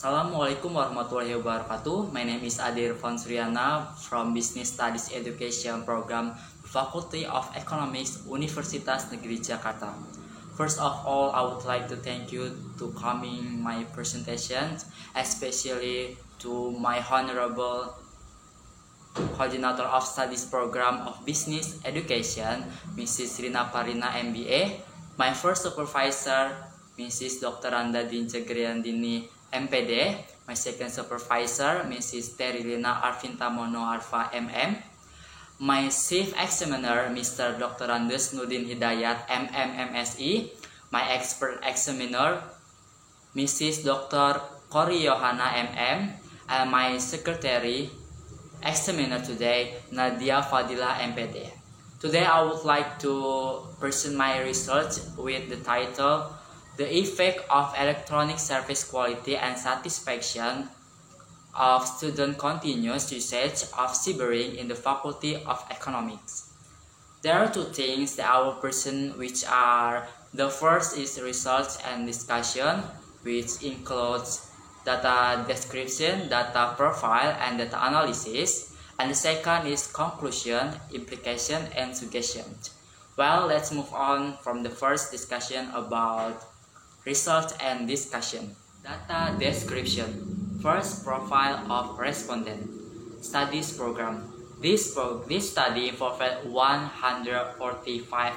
Assalamualaikum warahmatullahi wabarakatuh. My name is Adir Fonsriana from Business Studies Education Program, Faculty of Economics, Universitas Negeri Jakarta. First of all, I would like to thank you to coming my presentation, especially to my honorable coordinator of studies program of business education, Mrs. Rina Parina MBA, my first supervisor, Mrs. Dr. Randa Dinjegriandini MPD, my second supervisor, Mrs. Terilina Arvintamono Arfa MM, my chief examiner, Mr. Dr. Andes Nudin Hidayat MMMSI, my expert examiner, Mrs. Dr. Kori Yohana MM, and my secretary examiner today, Nadia Fadila MPD. Today I would like to present my research with the title The Effect of Electronic Service Quality and Satisfaction of Student Continuous Usage of Cybering in the Faculty of Economics. There are two things that I will present, which are the first is research and discussion, which includes data description, data profile, and data analysis, and the second is conclusion, implication, and suggestion. Well, let's move on from the first discussion about research and discussion. Data description. First, profile of respondent. Studies program. This study involved 145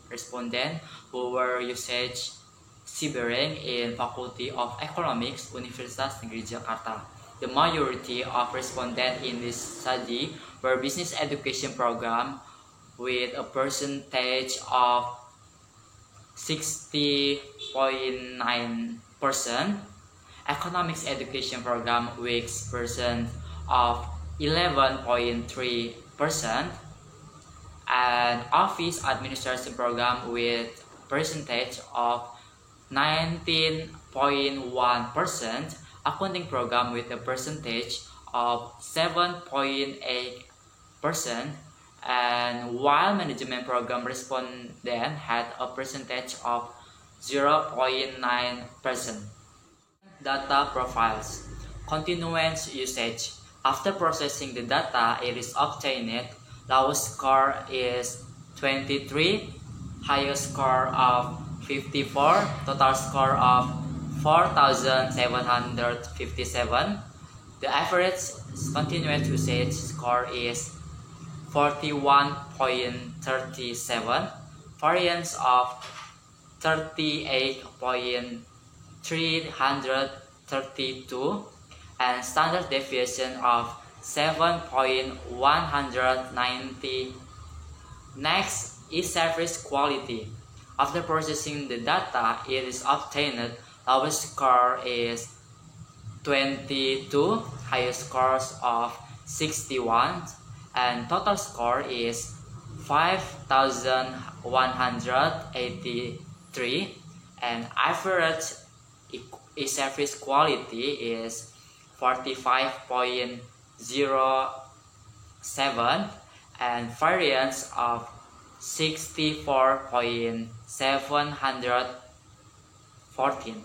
respondents who were usage Cybering in Faculty of Economics, Universitas Negeri Jakarta. The majority of respondents in this study were business education program with a percentage of 60.9%, economics education program with percent of 11.3%, and office administration program with percentage of 19.1%, accounting program with a percentage of 7.8%, and while management program respondent had a percentage of 0.9%. Data profiles. Continuous usage. After processing the data, it is obtained. Lowest score is 23, highest score of 54, total score of 4,757. The average continuous usage score is 41.37, variance of 38.332, and standard deviation of 7.190. Next is service quality. After processing the data, it is obtained. Lowest score is 22, highest scores of 61, and total score is 5,183, and average service quality is 45.07, and variance of 64.714,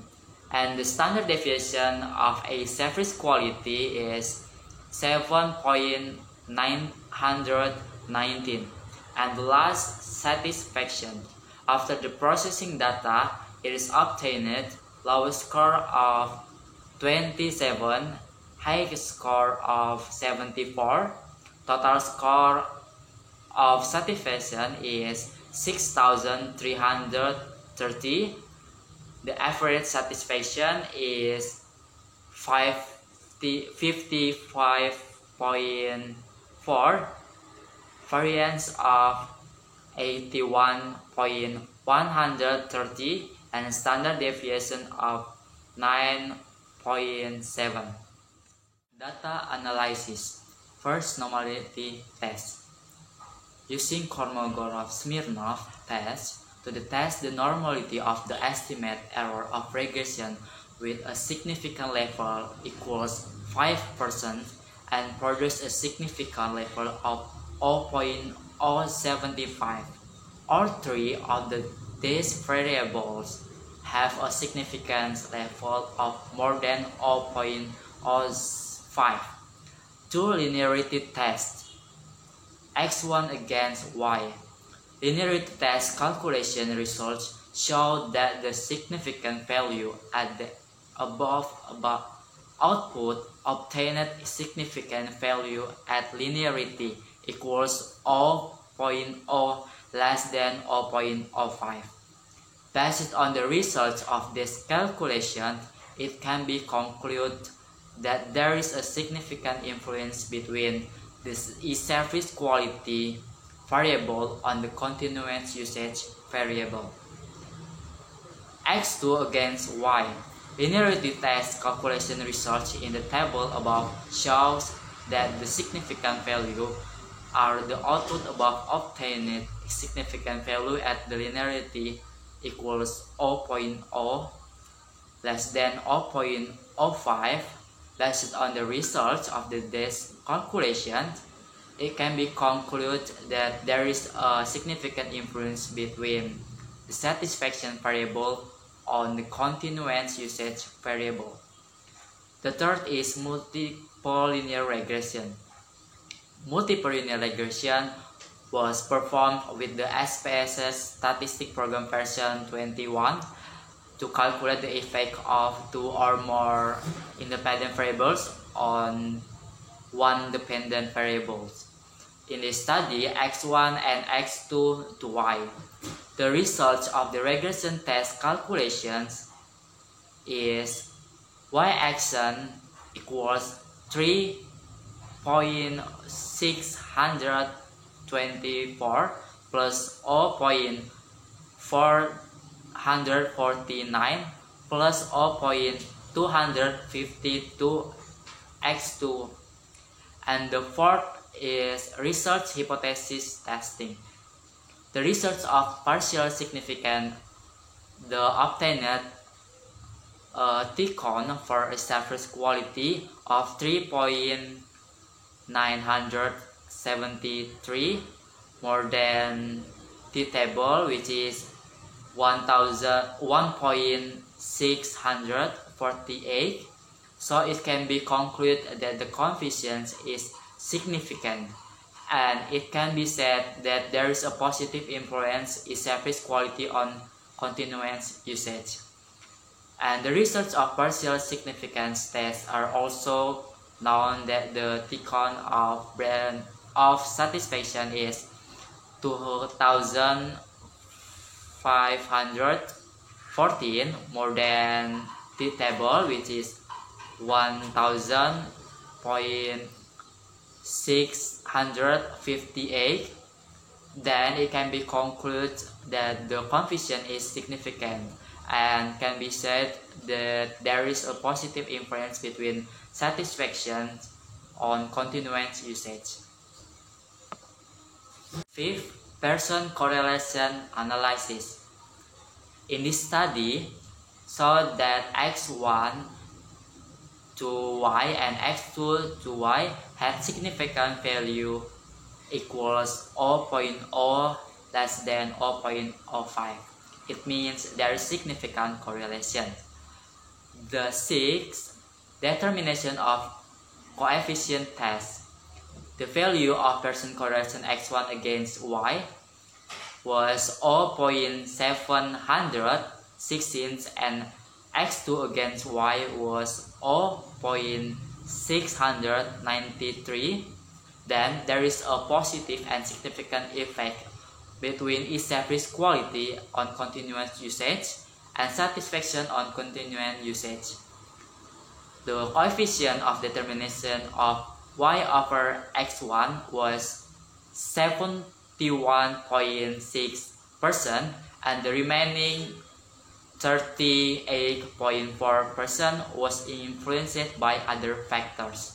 and the standard deviation of a service quality is 7.919, and the last, satisfaction. After the processing data, it is obtained. Lowest score of 27, highest score of 74, total score of satisfaction is 6,330. The average satisfaction is 55.4, variance of 81.130, and standard deviation of 9.7. Data analysis. First, normality test. Using Kolmogorov-Smirnov test to test the normality of the estimate error of regression with a significant level equals 5% and produce a significant level of 0.075. All three of these variables have a significance level of more than 0.05. Two linearity tests, x1 against y. Linearity test calculation results show that the significant value at the above output obtained significant value at linearity equals 0.0 less than 0.05. Based on the results of this calculation, it can be concluded that there is a significant influence between this e-service quality variable on the continuous usage variable. X2 against Y. Linearity test calculation results in the table above shows that the significant value are the output above obtained significant value at the linearity equals 0.0 less than 0.05. Based on the results of this calculation, it can be concluded that there is a significant influence between the satisfaction variable on the continuous usage variable. The third is multiple linear regression. Multiple linear regression was performed with the SPSS statistic program version 21 to calculate the effect of two or more independent variables on one dependent variable. In this study, x1 and x2 to y. The results of the regression test calculations is y action equals 3.624 plus 0.449 plus 0.252 x2, and the fourth is research hypothesis testing. The results of partial significance, the obtained T-con for a surface quality of 3.973 more than T-table, which is 1.648. So it can be concluded that the coefficient is significant, and it can be said that there is a positive influence in service quality on continuous usage. And the results of partial significance tests are also known that the T-con of satisfaction is 2,514 more than T-table, which is 1,658. Then it can be concluded that the coefficient is significant, and can be said that there is a positive influence between satisfaction on continuous usage. Fifth, Pearson correlation analysis. In this study, showed that x1 to y and x2 to y had significant value equals 0.0 less than 0.05. It means there is significant correlation. The sixth, determination of coefficient test. The value of Pearson correlation x1 against y was 0.716 and x2 against y was 0.693. Then there is a positive and significant effect between e-service quality on continuous usage and satisfaction on continuous usage. The coefficient of determination of y over x1 was 71.6%, and the remaining 38.4% was influenced by other factors.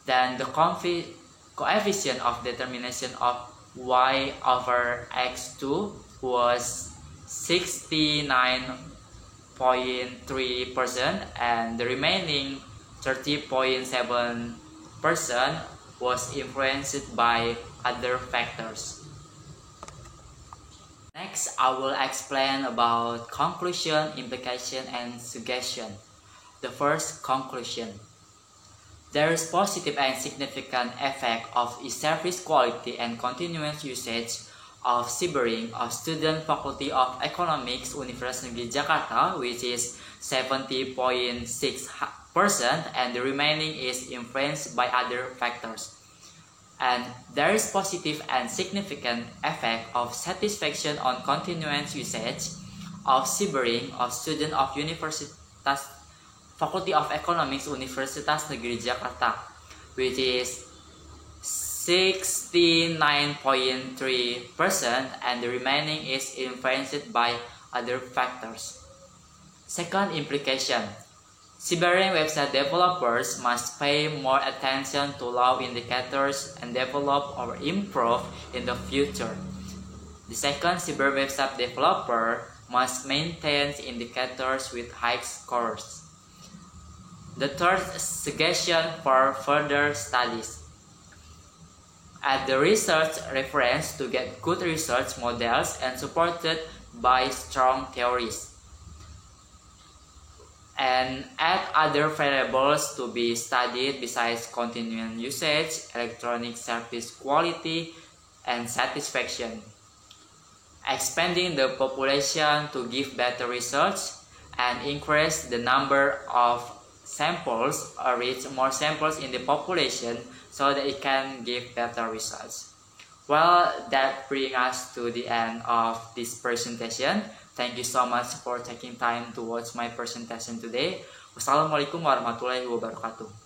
Then the coefficient of determination of y over x2 was 69.3%, and the remaining 30.7% was influenced by other factors. Next, I will explain about conclusion, implication, and suggestion. The first, conclusion. There is positive and significant effect of e-service quality and continuous usage of Sibering of student Faculty of Economics Universitas Negeri Jakarta, which is 70.6%, and the remaining is influenced by other factors. And there is positive and significant effect of satisfaction on continuous usage of Sibering of student of Universitas Faculty of Economics Universitas Negeri Jakarta, which is 69.3%, and the remaining is influenced by other factors. Second implication. Sibering website developers must pay more attention to low indicators and develop or improve in the future. The second, Sibering website developer must maintain indicators with high scores. The third, suggestion for further studies. Add the research reference to get good research models and supported by strong theories. And add other variables to be studied besides continuous usage, electronic service quality, and satisfaction. Expanding the population to give better research and increase the number of samples or reach more samples in the population so that it can give better results. Well, that brings us to the end of this presentation. Thank you so much for taking time to watch my presentation today. Wassalamualaikum warahmatullahi wabarakatuh.